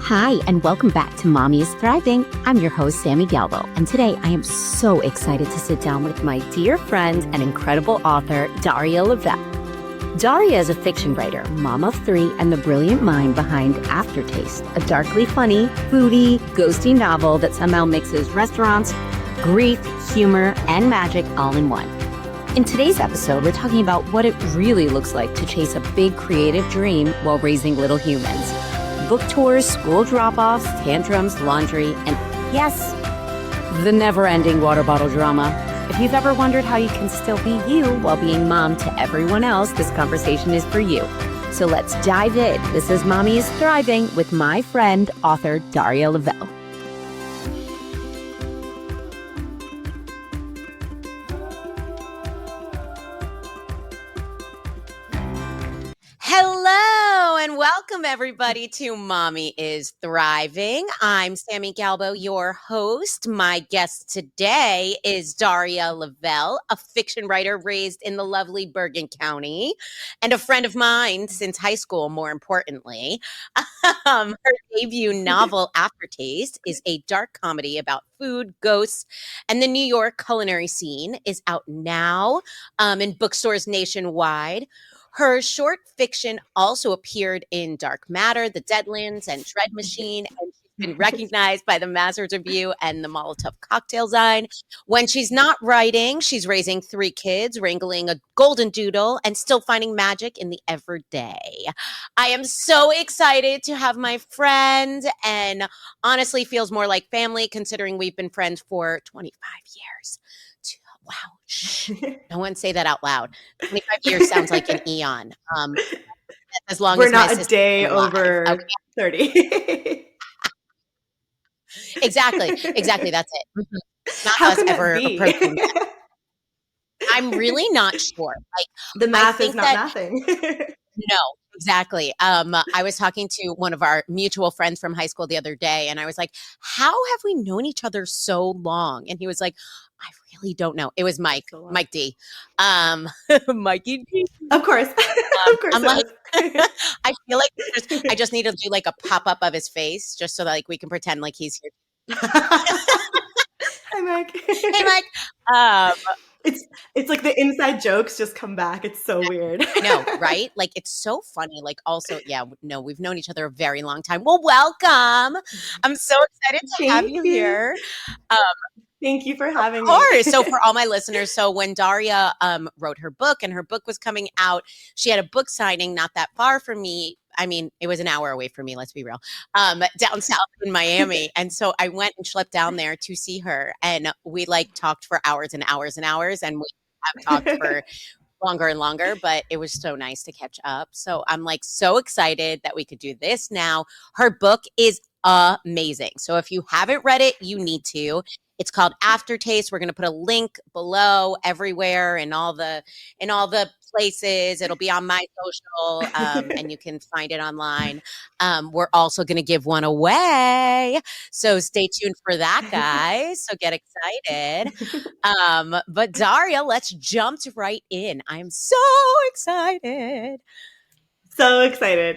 Hi, and welcome back to Mommy is Thriving. I'm your host, Sami Galbo, and today I am so excited to sit down with my dear friend and incredible author, Daria Levette. Daria is a fiction writer, mom of three, and the brilliant mind behind Aftertaste, a darkly funny, foodie, ghosty novel that somehow mixes restaurants, grief, humor, and magic all in one. In today's episode, we're talking about what it really looks like to chase a big creative dream while raising little humans. Book tours, school drop-offs, tantrums, laundry, and yes, the never-ending water bottle drama. If you've ever wondered how you can still be you while being mom to everyone else, this conversation is for you. So let's dive in. This is Mommy is Thriving with my friend, author Daria Levette. Hello and welcome everybody to Mommy is Thriving. I'm Sami Galbo, your host. My guest today is Daria Levette, a fiction writer raised in the lovely Bergen County and a friend of mine since high school, more importantly. Her debut novel, Aftertaste, is a dark comedy about food, ghosts, and the New York culinary scene, is out now in bookstores nationwide. Her short fiction also appeared in Dark Matter, The Deadlands, and Dread Machine, and she's been recognized by the Masters Review and the Molotov Cocktail Zine. When she's not writing, she's raising three kids, wrangling a golden doodle, and still finding magic in the everyday. I am so excited to have my friend, and honestly feels more like family considering we've been friends for 25 years. Wow. No one say that out loud. 25 years sounds like an eon. As long We're as not a day over okay. 30. Exactly. That's it. Mm-hmm. Not How us can ever that be? approaching that. I'm really not sure. Like The math is not that, mathing. No, exactly. I was talking to one of our mutual friends from high school the other day, and I was like, how have we known each other so long? And he was like, I really don't know. It was Mike D. Mikey D. Of course. Of course. I'm like, I feel like I just need to do like a pop-up of his face just so that like we can pretend like he's here. Hi, Mike. Hey, Mike. It's like the inside jokes just come back. It's so weird. No, right? Like it's so funny. Like also, yeah, no, we've known each other a very long time. Well, welcome. I'm so excited to have you here. Thank you for having me. Of course. So for all my listeners, so when Daria wrote her book and her book was coming out, she had a book signing not that far from me. I mean, it was an hour away from me, let's be real, down south in Miami. And so I went and schlepped down there to see her. And we like talked for hours and hours and hours. And we have talked for longer and longer, but it was so nice to catch up. So I'm like so excited that we could do this now. Her book is amazing. So if you haven't read it, you need to. It's called Aftertaste. We're going to put a link below everywhere in all the places. It'll be on my social, and you can find it online. We're also going to give one away, so stay tuned for that, guys. So get excited. But Daria, let's jump right in. I'm so excited. So excited.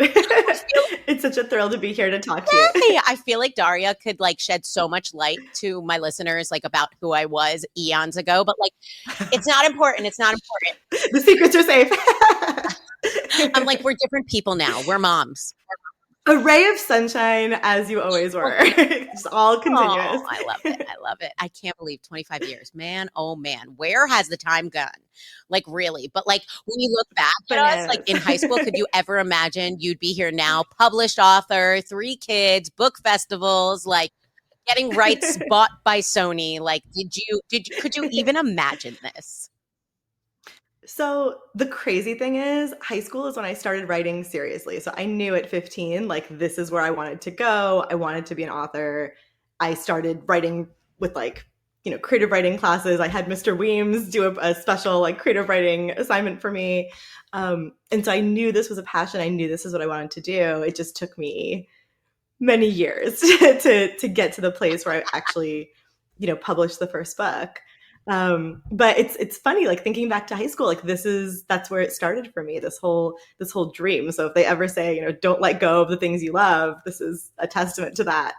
It's such a thrill to be here to talk to you. I feel like Daria could like shed so much light to my listeners like about who I was eons ago, but like it's not important. It's not important. The secrets are safe. I'm like, we're different people now. We're moms. A ray of sunshine as you always were. It's all continuous. Oh, I love it. I love it. I can't believe 25 years, man. Oh man, where has the time gone? Like really, but like when you look back at us, like in high school, could you ever imagine you'd be here now, published author, 3 kids, book festivals, like getting rights bought by Sony? Like, could you even imagine this? So the crazy thing is, high school is when I started writing seriously. So I knew at 15, like, this is where I wanted to go. I wanted to be an author. I started writing with like, creative writing classes. I had Mr. Weems do a special like creative writing assignment for me. And so I knew this was a passion. I knew this is what I wanted to do. It just took me many years to get to the place where I actually, published the first book. But it's funny, like thinking back to high school, like that's where it started for me, this whole dream. So if they ever say, don't let go of the things you love, this is a testament to that.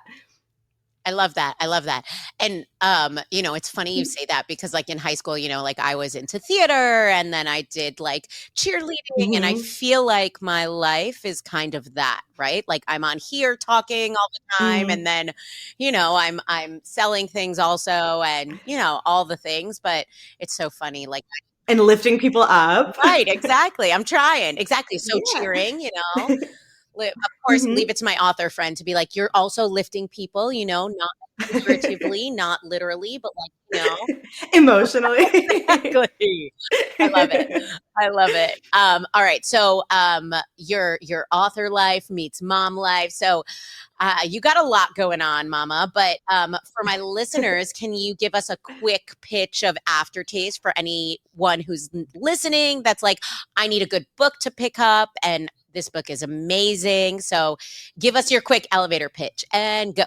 I love that. I love that. And it's funny you say that because like in high school, like I was into theater and then I did like cheerleading and I Mm-hmm. feel like my life is kind of that, right? Like I'm on here talking all the time Mm-hmm. and then, I'm selling things also and, all the things, but it's so funny like And lifting people up. right, exactly. I'm trying. Exactly. So Yeah. cheering, of course, leave Mm-hmm. it to my author friend to be like, you're also lifting people, not figuratively, not literally, but like, Emotionally. exactly. I love it. I love it. All right. So your author life meets mom life. So you got a lot going on, Mama. But for my listeners, can you give us a quick pitch of Aftertaste for anyone who's listening that's like, I need a good book to pick up, and this book is amazing. So give us your quick elevator pitch and go.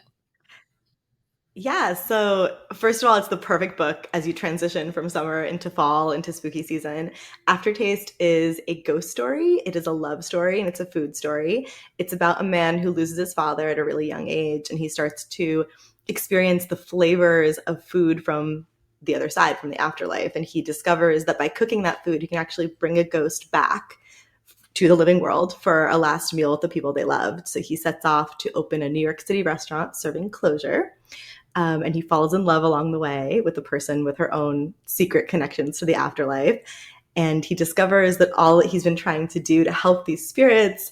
Yeah, so first of all, it's the perfect book as you transition from summer into fall into spooky season. Aftertaste is a ghost story, it is a love story, and it's a food story. It's about a man who loses his father at a really young age, and he starts to experience the flavors of food from the other side, from the afterlife. And he discovers that by cooking that food, he can actually bring a ghost back to the living world for a last meal with the people they loved. So he sets off to open a New York City restaurant serving closure. And he falls in love along the way with a person with her own secret connections to the afterlife. And he discovers that all that he's been trying to do to help these spirits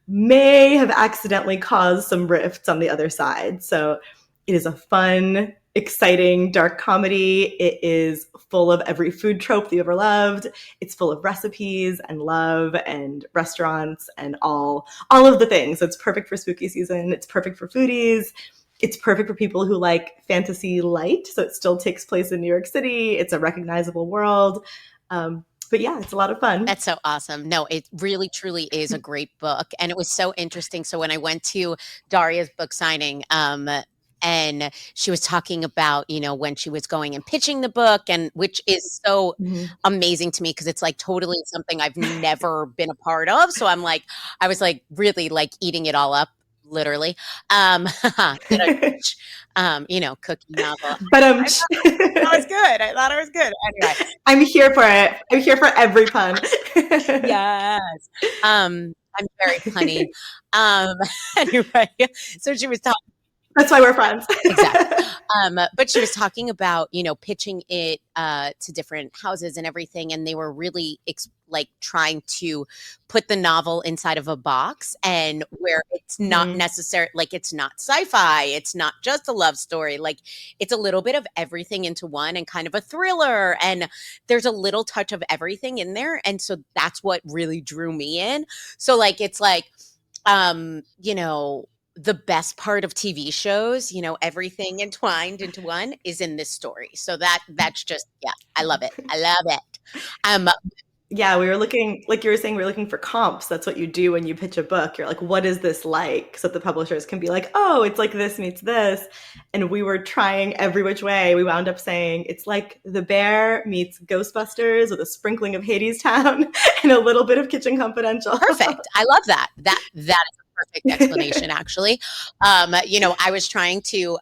may have accidentally caused some rifts on the other side. So it is a fun, exciting, dark comedy. It is full of every food trope that you ever loved. It's full of recipes and love and restaurants and all of the things. So it's perfect for spooky season. It's perfect for foodies. It's perfect for people who like fantasy light. So it still takes place in New York City. It's a recognizable world. But yeah, it's a lot of fun. That's so awesome. No, it really truly is a great book. And it was so interesting. So when I went to Daria's book signing, and she was talking about, when she was going and pitching the book, and which is so Mm-hmm. amazing to me because it's like totally something I've never been a part of. So I was like really like eating it all up, literally. Did I pitch, cookie novel? But I thought it was good. I thought it was good. Anyway, I'm here for it. I'm here for every pun. yes. I'm very punny. Um, anyway, so she was talking That's why we're friends. exactly. But she was talking about, pitching it to different houses and everything, and they were really like trying to put the novel inside of a box, and where it's not Mm-hmm. necessary, like it's not sci-fi, it's not just a love story, like it's a little bit of everything into one, and kind of a thriller, and there's a little touch of everything in there, and so that's what really drew me in. So like it's like the best part of TV shows, everything entwined into one is in this story. So that's just yeah, I love it. I love it. Um Yeah, we were looking, like you were saying, we were looking for comps. That's what you do when you pitch a book. You're like, what is this like? So that the publishers can be like, oh, it's like this meets this. And we were trying every which way. We wound up saying it's like The Bear meets Ghostbusters with a sprinkling of Hadestown and a little bit of Kitchen Confidential. Perfect. I love that. That is a perfect explanation actually. I was trying to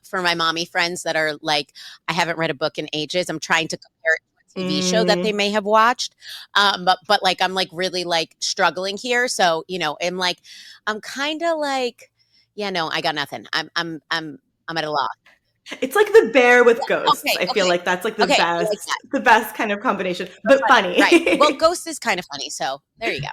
for my mommy friends that are like I haven't read a book in ages, I'm trying to compare it to a TV show that they Mm. may have watched. But like I'm like really like struggling here. So, I'm kind of like yeah, no, I got nothing. I'm at a loss. It's like The Bear with ghosts. Okay, I feel okay. like that's like Okay, I like that. the best kind of combination, So but funny. Right. Well, funny. Ghost is kind of funny, so there you go.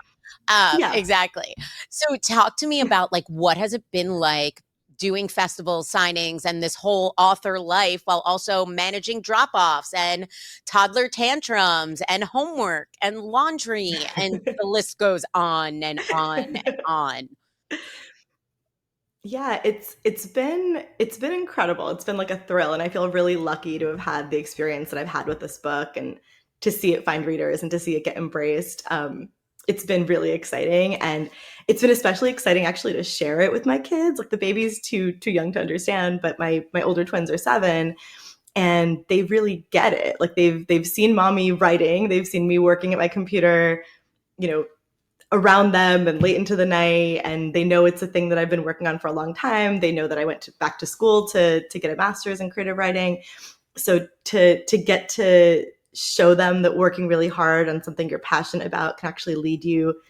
Yeah. Exactly. So talk to me about like what has it been like doing festival signings and this whole author life while also managing drop-offs and toddler tantrums and homework and laundry and the list goes on and on and on. Yeah, it's been incredible. It's been like a thrill, and I feel really lucky to have had the experience that I've had with this book and to see it find readers and to see it get embraced. It's been really exciting, and it's been especially exciting actually to share it with my kids. Like the baby's too young to understand, but my older twins are 7, and they really get it. Like they've seen mommy writing, they've seen me working at my computer, you know, around them and late into the night, and they know it's a thing that I've been working on for a long time. They know that I went back to school to get a master's in creative writing. So to get to show them that working really hard on something you're passionate about can actually lead you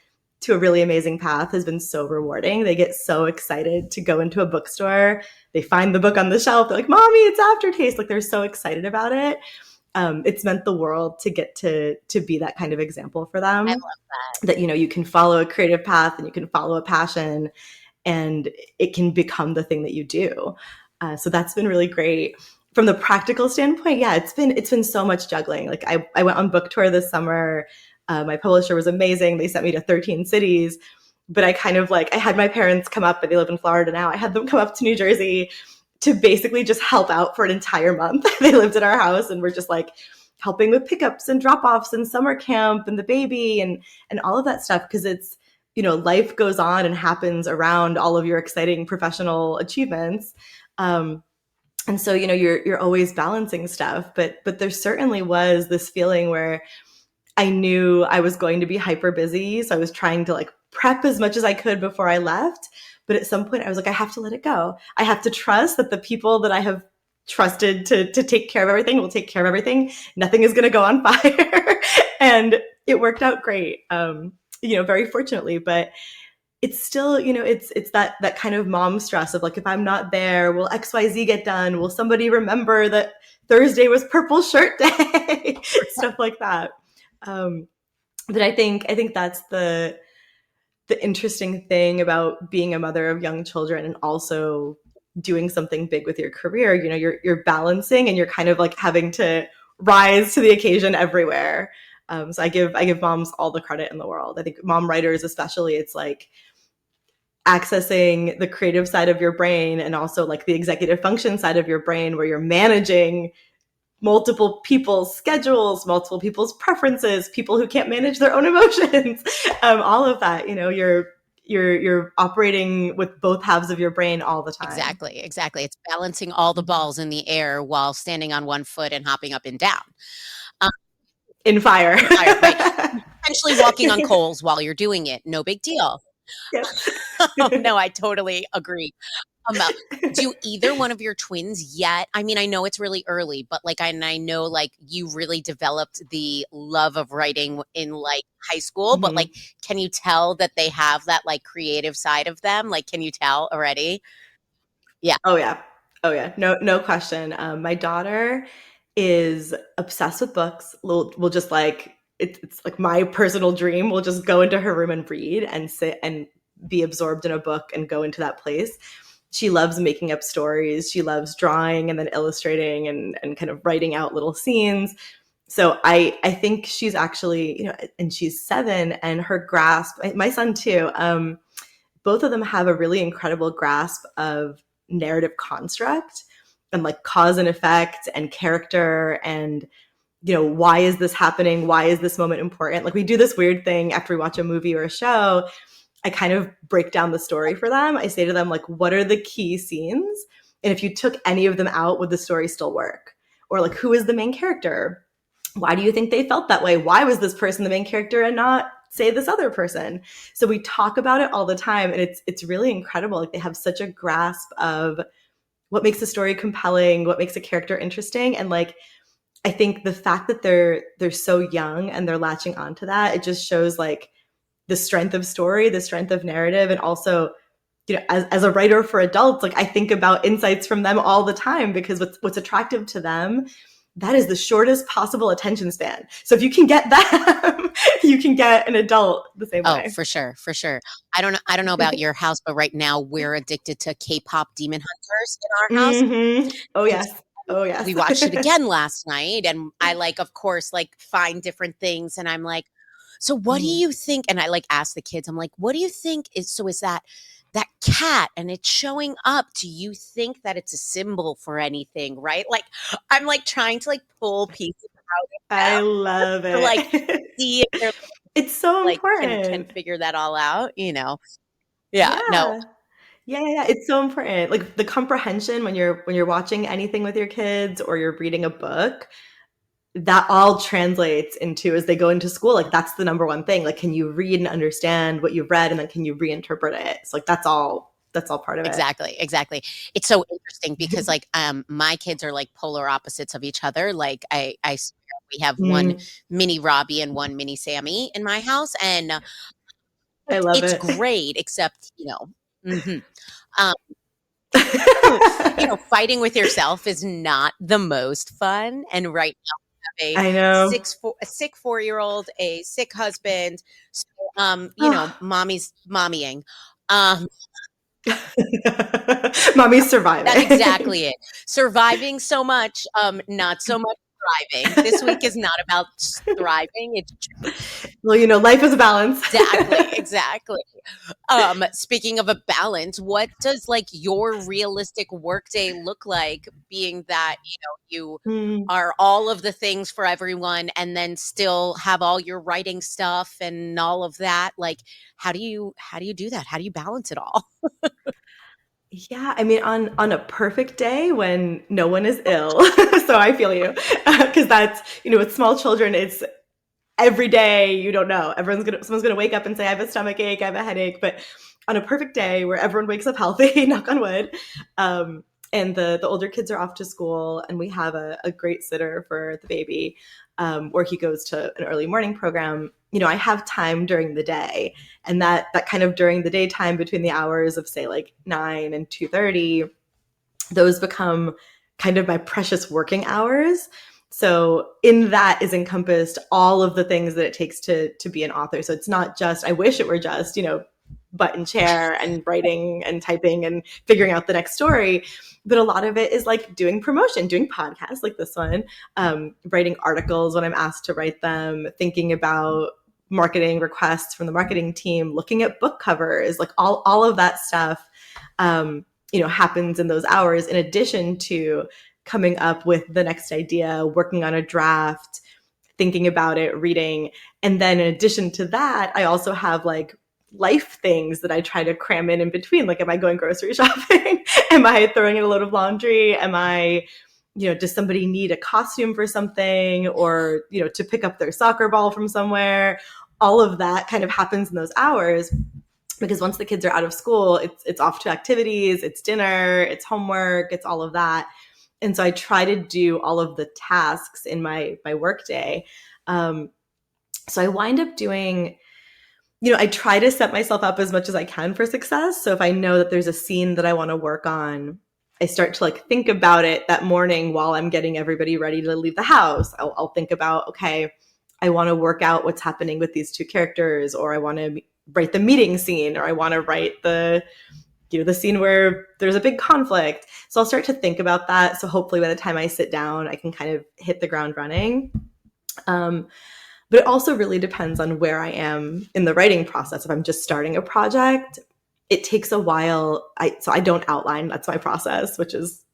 to a really amazing path has been so rewarding. They get so excited to go into a bookstore. They find the book on the shelf. They're like, "Mommy, it's Aftertaste." Like they're so excited about it. It's meant the world to get to be that kind of example for them. I love That, you can follow a creative path and you can follow a passion, and it can become the thing that you do. So that's been really great. From the practical standpoint, yeah, it's been so much juggling. Like I went on book tour this summer. My publisher was amazing. They sent me to 13 cities, but I kind of I had my parents come up, but they live in Florida now. I had them come up to New Jersey to basically just help out for an entire month. They lived at our house and were just helping with pickups and drop-offs and summer camp and the baby and all of that stuff, because it's, life goes on and happens around all of your exciting professional achievements. And so, you're always balancing stuff, but there certainly was this feeling where I knew I was going to be hyper busy. So I was trying to prep as much as I could before I left. But at some point I was like, I have to let it go. I have to trust that the people that I have trusted to take care of everything will take care of everything. Nothing is going to go on fire. And it worked out great, very fortunately. But it's still, it's that kind of mom stress of if I'm not there, will XYZ get done? Will somebody remember that Thursday was purple shirt day? Stuff like that. But I think that's the interesting thing about being a mother of young children and also doing something big with your career. You're balancing and you're kind of having to rise to the occasion everywhere. So I give moms all the credit in the world. I think mom writers especially, it's accessing the creative side of your brain and also the executive function side of your brain, where you're managing multiple people's schedules, multiple people's preferences, people who can't manage their own emotions, all of that. You're operating with both halves of your brain all the time. Exactly. It's balancing all the balls in the air while standing on one foot and hopping up and down. In fire. Right. Essentially walking on coals while you're doing it. No big deal. Yep. No, I totally agree. Do either one of your twins yet? I mean, I know it's really early, but I know you really developed the love of writing in high school, but can you tell that they have that creative side of them? Can you tell already? Yeah. Oh yeah. No question. My daughter is obsessed with books. We'll just it's my personal dream. We'll just go into her room and read and sit and be absorbed in a book and go into that place. She loves making up stories. She loves drawing and then illustrating and kind of writing out little scenes. So I think she's actually, and she's 7, and her grasp, my son too, both of them have a really incredible grasp of narrative construct and cause and effect and character and, why is this happening? Why is this moment important? We do this weird thing after we watch a movie or a show. I kind of break down the story for them. I say to them, what are the key scenes? And if you took any of them out, would the story still work? Or who is the main character? Why do you think they felt that way? Why was this person the main character and not, say, this other person? So we talk about it all the time, and it's really incredible. They have such a grasp of what makes a story compelling, what makes a character interesting. And I think the fact that they're so young and they're latching onto that, it just shows the strength of story, the strength of narrative. And also, as a writer for adults, I think about insights from them all the time, because what's attractive to them, that is the shortest possible attention span. So if you can get them, you can get an adult the same way. Oh, for sure. I don't know about your house, but right now we're addicted to K-pop Demon Hunters in our house. Mm-hmm. Oh yes. We watched it again last night, and I of course find different things, and I'm so what do you think? And I ask the kids, I'm what do you think is that cat and it's showing up? Do you think that it's a symbol for anything? Right? I'm trying to pull pieces out of them. I love it. To see if they're it's so important. Can figure that all out, Yeah. Yeah. No. Yeah. It's so important. Like the comprehension when you're watching anything with your kids or you're reading a book, that all translates into as they go into school. Like that's the number one thing. Like, can you read and understand what you've read, and then can you reinterpret it? So like that's all part of it. Exactly, exactly. It's so interesting because like my kids are like polar opposites of each other. Like I swear we have one Mm, mini Robbie and one mini Sammy in my house, and I love it's it. great, except um, fighting with yourself is not the most fun. And right now, I have I know. a sick 4 year old, a sick husband. So, mommy's mommying. Um, Mommy's That's surviving. exactly it. Surviving so much, not so much thriving. This week is not about thriving. It's Well, life is a balance. exactly, exactly. Speaking of a balance, what does like your realistic workday look like? Being that you Mm. are all of the things for everyone, and then still have all your writing stuff and all of that. Like, how do you do that? How do you balance it all? Yeah, I mean, on a perfect day when no one is ill, so I feel you, because that's with small children, it's every day. You don't know. Someone's gonna wake up and say, "I have a stomach ache, I have a headache." But on a perfect day where everyone wakes up healthy, knock on wood, um, and the older kids are off to school, and we have a great sitter for the baby, where he goes to an early morning program. I have time during the day, and that kind of during the daytime between the hours of say like 9 and 2:30, those become kind of my precious working hours. So in that is encompassed all of the things that it takes to be an author. So it's not just, I wish it were just, butt and chair and writing and typing and figuring out the next story. But a lot of it is like doing promotion, doing podcasts like this one, writing articles when I'm asked to write them, thinking about marketing requests from the marketing team, looking at book covers, like all of that stuff. Happens in those hours in addition to coming up with the next idea, working on a draft, thinking about it, reading. And then in addition to that, I also have like life things that I try to cram in between. Like, am I going grocery shopping? Am I throwing in a load of laundry? Am I, does somebody need a costume for something, or, to pick up their soccer ball from somewhere? All of that kind of happens in those hours, because once the kids are out of school, it's off to activities, it's dinner, it's homework, it's all of that. And so I try to do all of the tasks in my work day. So I wind up doing, I try to set myself up as much as I can for success. So if I know that there's a scene that I want to work on, I start to like think about it that morning while I'm getting everybody ready to leave the house. I'll think about, okay, I want to work out what's happening with these two characters, or I want to write the meeting scene, or I want to write the scene where there's a big conflict. So I'll start to think about that. So hopefully by the time I sit down, I can kind of hit the ground running. But it also really depends on where I am in the writing process. If I'm just starting a project, it takes a while. So I don't outline. That's my process, which is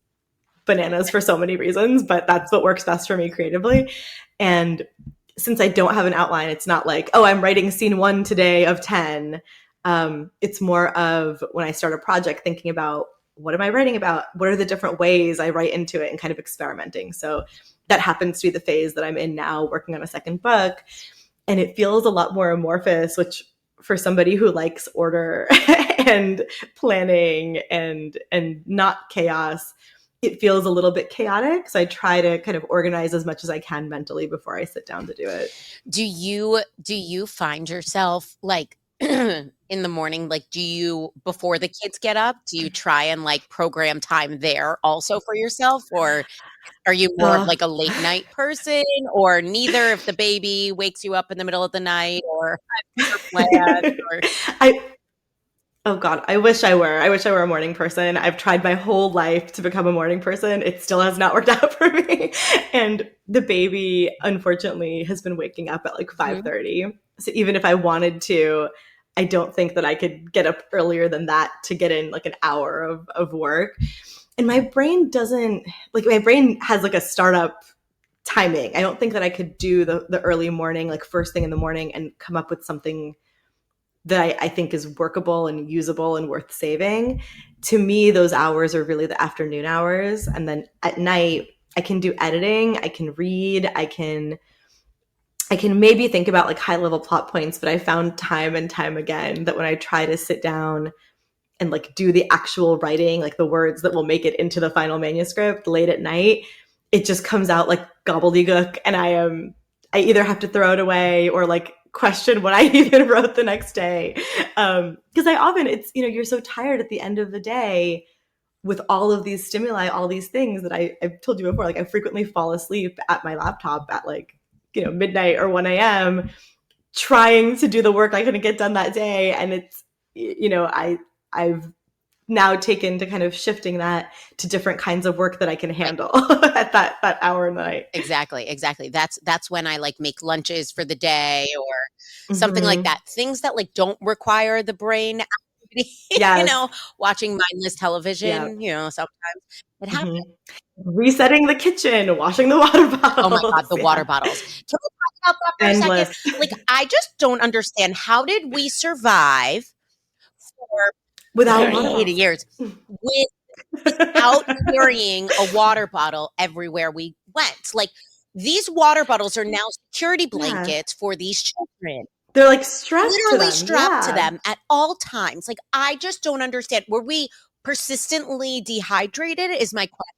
bananas for so many reasons, but that's what works best for me creatively. And since I don't have an outline, it's not like, oh, I'm writing scene 1 today of 10. It's more of when I start a project, thinking about what am I writing about? What are the different ways I write into it, and kind of experimenting. So that happens to be the phase that I'm in now, working on a second book. And it feels a lot more amorphous, which for somebody who likes order and planning and not chaos, it feels a little bit chaotic. So I try to kind of organize as much as I can mentally before I sit down to do it. Do you find yourself like in the morning, like before the kids get up, do you try and like program time there also for yourself, or are you more of Uh, like a late night person, or neither if the baby wakes you up in the middle of the night, or your plans, or I Oh God, I wish I were. I wish I were a morning person. I've tried my whole life to become a morning person. It still has not worked out for me. And the baby, unfortunately, has been waking up at like Mhm. 5:30. So even if I wanted to, I don't think that I could get up earlier than that to get in like an hour of work. And my brain has like a startup timing. I don't think that I could do the early morning, like first thing in the morning, and come up with something that I think is workable and usable and worth saving, to me, those hours are really the afternoon hours. And then at night, I can do editing, I can read, I can maybe think about like high level plot points, but I found time and time again that when I try to sit down and like do the actual writing, like the words that will make it into the final manuscript late at night, it just comes out like gobbledygook, and I either have to throw it away or like question what I even wrote the next day. Because I often, it's, you're so tired at the end of the day with all of these stimuli, all these things that I've told you before. Like I frequently fall asleep at my laptop at like, midnight or 1 a.m. trying to do the work I couldn't get done that day. And it's, I've now taken to kind of shifting that to different kinds of work that I can handle at that hour in the night. Exactly. That's when I like make lunches for the day or something like that. Things that like don't require the brain activity, Yes. watching mindless television, sometimes it happens. Resetting the kitchen, washing the water bottles. Oh my God, the water bottles. Can we talk about that for Endless. a second? Like, I just don't understand. How did we survive for without 80 years without carrying a water bottle everywhere we went? Like, these water bottles are now security blankets for these children. They're like strapped literally to them. strapped to them at all times. Like, I just don't understand. Were we persistently dehydrated is my question.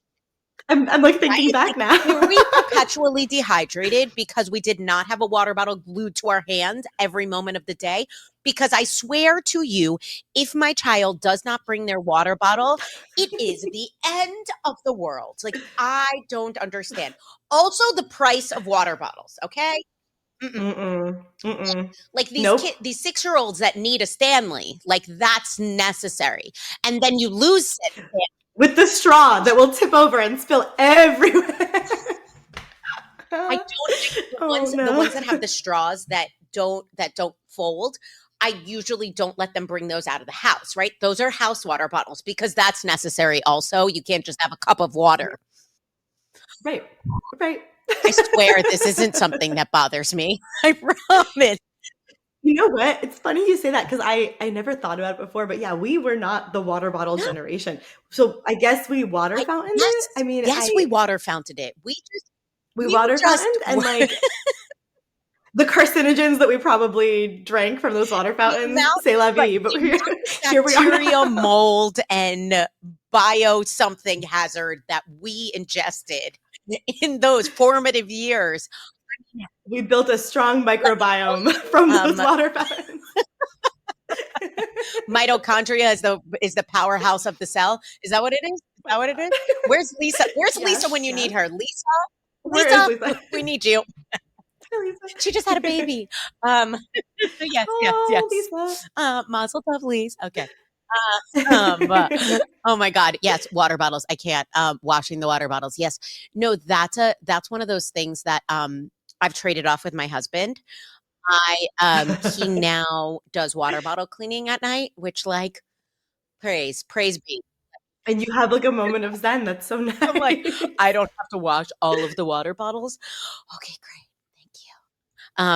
I'm like thinking back now. Were we perpetually dehydrated because we did not have a water bottle glued to our hand every moment of the day? Because I swear to you, if my child does not bring their water bottle, it is the end of the world. Like, I don't understand. Also, the price of water bottles, okay? Like these these 6-year-olds that need a Stanley, like that's necessary. And then you lose it. With the straw that will tip over and spill everywhere. I don't like the ones that have the straws that don't fold. I usually don't let them bring those out of the house, right? Those are house water bottles because that's necessary also. You can't just have a cup of water. Right. I swear this isn't something that bothers me. I promise. You know what? It's funny you say that because I never thought about it before, but yeah, we were not the water bottle generation. So I guess we water fountained it. I mean, we water fountained it. We water fountained and like the carcinogens that we probably drank from those water fountains, c'est la vie. But here we are, mold and bio something hazard that we ingested in those formative years. We built a strong microbiome from those water fountains. Mitochondria is the powerhouse of the cell. Is that what it is? Is that what it is? Where's Lisa? Where's Lisa when you need her? Lisa, we need you. She just had a baby. Yes. Lisa. Mazel tov, Lisa. Okay. Oh my God. Yes. Water bottles. I can't, washing the water bottles. Yes. No, that's one of those things that, I've traded off with my husband. He now does water bottle cleaning at night, which like, praise be. And you have like a moment of zen. That's so nice. I'm like, I don't have to wash all of the water bottles. Okay, great. Thank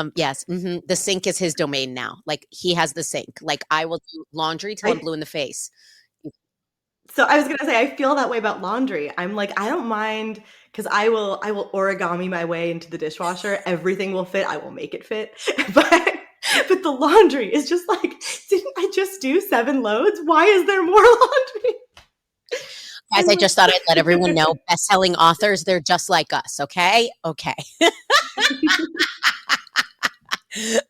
you. Yes. The sink is his domain now. Like he has the sink. Like I will do laundry till I'm blue in the face. So I was going to say, I feel that way about laundry. I'm like, I don't mind because I will origami my way into the dishwasher. Everything will fit. I will make it fit. But the laundry is just like, didn't I just do 7 loads? Why is there more laundry? Guys, I just thought I'd let everyone know, best-selling authors, they're just like us, okay? Okay.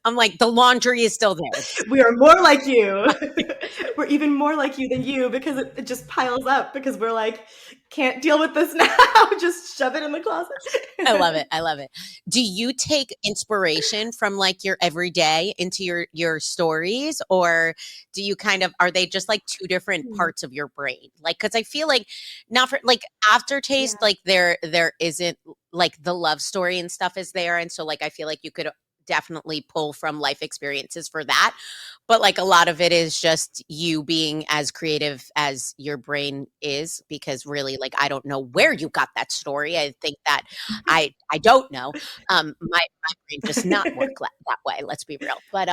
I'm like, the laundry is still there. We are more like you. We're even more like you than you because it just piles up because we're like, can't deal with this now. Just shove it in the closet. I love it. Do you take inspiration from like your everyday into your stories, or do you kind of, are they just like two different parts of your brain? Like, cause I feel like not for like Aftertaste, like there isn't like the love story and stuff is there. And so like, I feel like you could definitely pull from life experiences for that. But like a lot of it is just you being as creative as your brain is, because really like, I don't know where you got that story. I think that I don't know. My brain does not work that way. Let's be real. But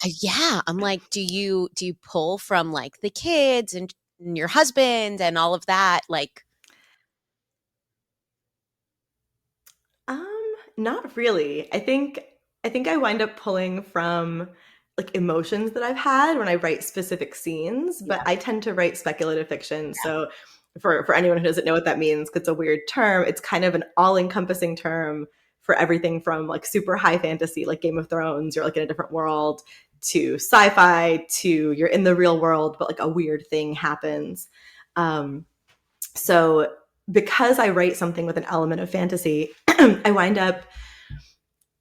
Yeah, I'm like, do you pull from like the kids and your husband and all of that? Like, Not really. I think I wind up pulling from like emotions that I've had when I write specific scenes, yeah, but I tend to write speculative fiction. So for anyone who doesn't know what that means, 'cause it's a weird term, it's kind of an all-encompassing term for everything from like super high fantasy, like Game of Thrones, you're like in a different world, to sci-fi, to you're in the real world, but like a weird thing happens. Um, so because I write something with an element of fantasy, I wind up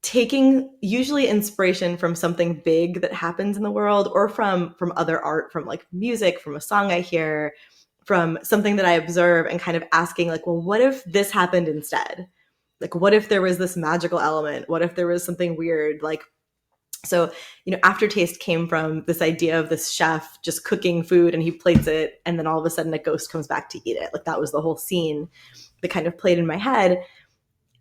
taking usually inspiration from something big that happens in the world, or from other art, from like music, from a song I hear, from something that I observe, and kind of asking like, well, what if this happened instead? Like, what if there was this magical element? What if there was something weird? Like, so, Aftertaste came from this idea of this chef just cooking food and he plates it, and then all of a sudden a ghost comes back to eat it. Like, that was the whole scene that kind of played in my head.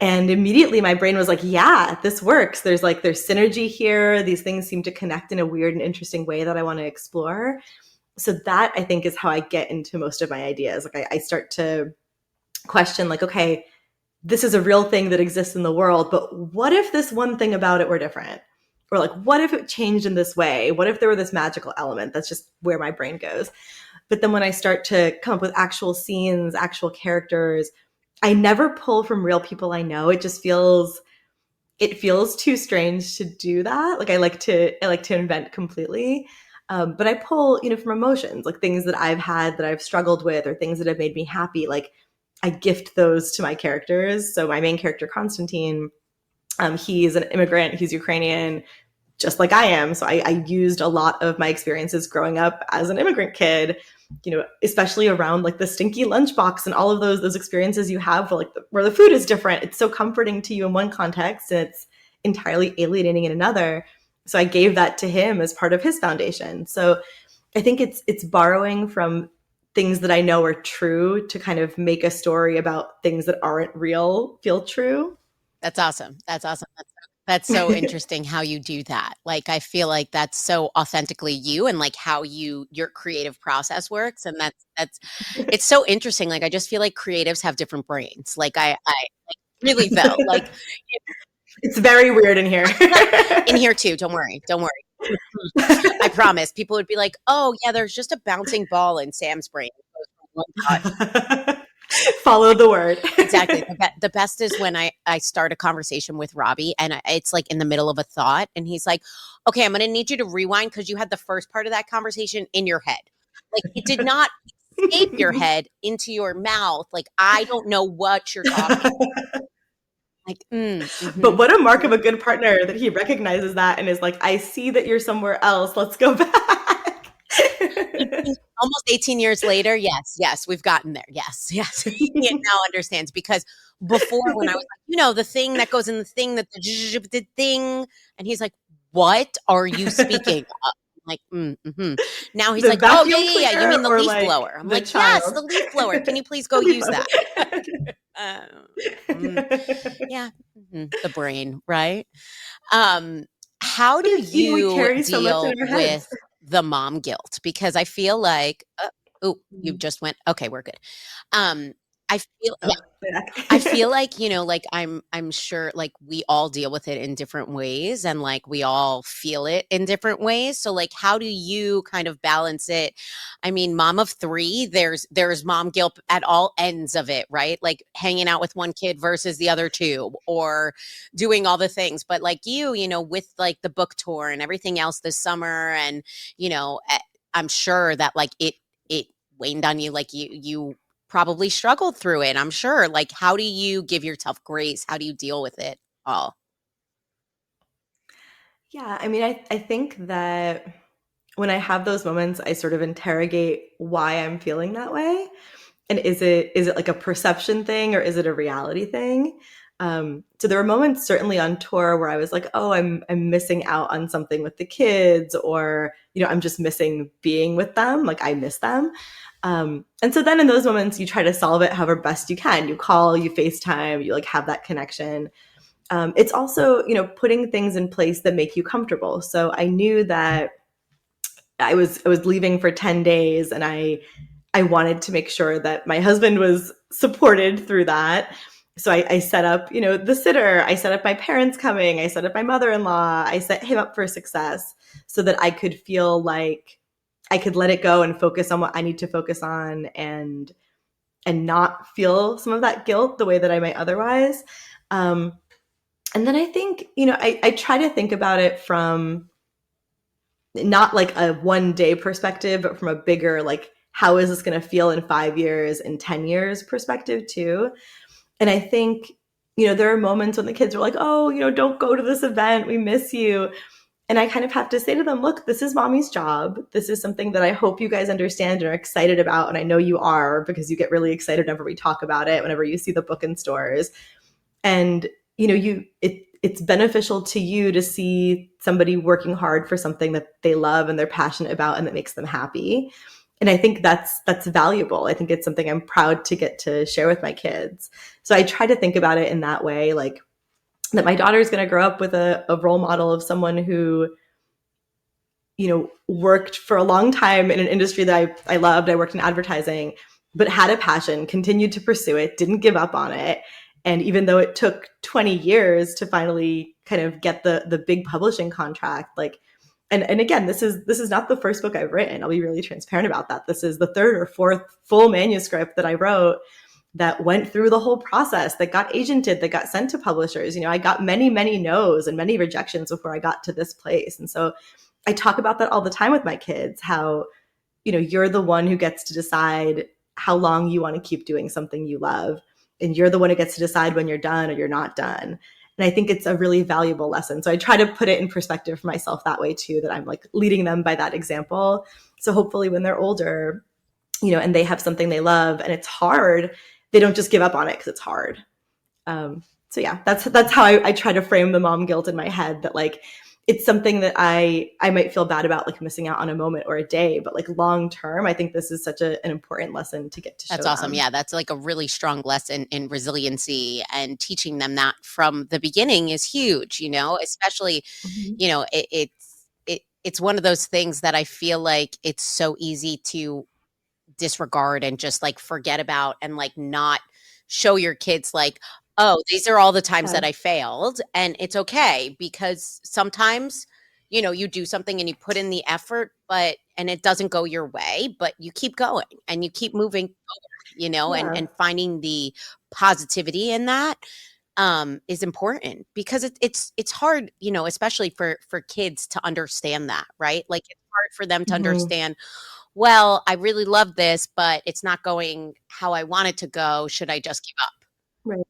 And immediately my brain was like, yeah, this works. There's synergy here. These things seem to connect in a weird and interesting way that I want to explore. So that, I think, is how I get into most of my ideas. Like, I start to question, like, okay, this is a real thing that exists in the world, but what if this one thing about it were different? Or like, what if it changed in this way? What if there were this magical element? That's just where my brain goes. But then when I start to come up with actual scenes, actual characters, I never pull from real people I know. It feels too strange to do that. Like, I like to invent completely. But I pull, from emotions, like things that I've had that I've struggled with, or things that have made me happy. Like, I gift those to my characters. So my main character, Constantine, he's an immigrant. He's Ukrainian, just like I am. So I used a lot of my experiences growing up as an immigrant kid, especially around like the stinky lunchbox and all of those experiences you have where the food is different. It's so comforting to you in one context and it's entirely alienating in another. So I gave that to him as part of his foundation. So I think it's borrowing from things that I know are true to kind of make a story about things that aren't real feel true. that's awesome. That's awesome. That's so interesting how you do that. Like, I feel like that's so authentically you and like how your creative process works. And that's it's so interesting. Like, I just feel like creatives have different brains. Like, I like, really though, like It's very weird in here. in here too. Don't worry. Don't worry. I promise. People would be like, "Oh yeah, there's just a bouncing ball in Sam's brain." It goes from one thought. Follow the word. Exactly. The best is when I start a conversation with Robbie and it's like in the middle of a thought and he's like, okay, I'm going to need you to rewind because you had the first part of that conversation in your head. Like, it did not escape your head into your mouth. Like, I don't know what you're talking. Like, But what a mark of a good partner that he recognizes that and is like, I see that you're somewhere else. Let's go back. almost 18 years later. Yes, yes, we've gotten there. Yes, yes. He now understands because before when I was like, the thing that goes in the thing that the thing, and he's like, what are you speaking of? I'm like, Now he's The like, oh, yeah, vacuum yeah, yeah. You mean cleaner the or leaf like blower? I'm the like, yes, child? the leaf blower. Can you please go use that? Um, yeah, the brain, right? Um, how But do it's, we you carry so much in deal our heads. with the mom guilt? Because I feel like, oh, you Mm. just went, okay, we're good. Um, I feel, yeah, Oh, I back. feel like, like I'm sure like we all deal with it in different ways and like we all feel it in different ways. So like how do you kind of balance it? I mean, mom of three, there's mom guilt at all ends of it, right? Like hanging out with one kid versus the other two or doing all the things. But like with like the book tour and everything else this summer and I'm sure that like it waned on you like you probably struggled through it, I'm sure. Like, how do you give yourself grace? How do you deal with it all? Yeah, I mean, I think that when I have those moments, I sort of interrogate why I'm feeling that way. And is it like a perception thing or is it a reality thing? So there were moments certainly on tour where I was like, oh, I'm missing out on something with the kids, or I'm just missing being with them. Like, I miss them. And so then in those moments, you try to solve it however best you can. You call, you FaceTime, you like have that connection. It's also, putting things in place that make you comfortable. So I knew that I was leaving for 10 days, and I wanted to make sure that my husband was supported through that. So I set up, the sitter, I set up my parents coming, I set up my mother-in-law, I set him up for success so that I could feel like I could let it go and focus on what I need to focus on, and not feel some of that guilt the way that I might otherwise. Um, and then I think, I try to think about it from not like a 1 day perspective, but from a bigger, like, how is this going to feel in 5 years, in 10 years perspective too. And I think, there are moments when the kids are like, oh, don't go to this event, we miss you. And I kind of have to say to them, look, this is mommy's job. This is something that I hope you guys understand and are excited about. And I know you are, because you get really excited whenever we talk about it, whenever you see the book in stores. And, it's beneficial to you to see somebody working hard for something that they love and they're passionate about and that makes them happy. And I think that's valuable. I think it's something I'm proud to get to share with my kids. So I try to think about it in that way, like that my daughter is going to grow up with a role model of someone who, worked for a long time in an industry that I loved. I worked in advertising, but had a passion, continued to pursue it, didn't give up on it. And even though it took 20 years to finally kind of get the big publishing contract, like, and again, this is not the first book I've written. I'll be really transparent about that. This is the third or fourth full manuscript that I wrote that went through the whole process, that got agented, that got sent to publishers. I got many, many no's and many rejections before I got to this place. And so I talk about that all the time with my kids, how, you're the one who gets to decide how long you want to keep doing something you love. And you're the one who gets to decide when you're done or you're not done. And I think it's a really valuable lesson. So I try to put it in perspective for myself that way too, that I'm like leading them by that example. So hopefully when they're older, and they have something they love and it's hard, they don't just give up on it because it's hard. So yeah, that's how I try to frame the mom guilt in my head, that like, it's something that I might feel bad about, like missing out on a moment or a day, but like long term, I think this is such an important lesson to get to show That's awesome. them. Yeah, that's like a really strong lesson in resiliency, and teaching them that from the beginning is huge, especially, Mhm. it's one of those things that I feel like it's so easy to disregard and just like forget about, and like not show your kids like, oh, these are all the times Yeah. that I failed, and it's okay, because sometimes you do something and you put in the effort, but and it doesn't go your way, but you keep going and you keep moving, Yeah. and finding the positivity in that is important, because it's hard, especially for kids to understand that, right? Like, it's hard for them to Mhm. understand, well, I really love this, but it's not going how I want it to go. Should I just give up? Right.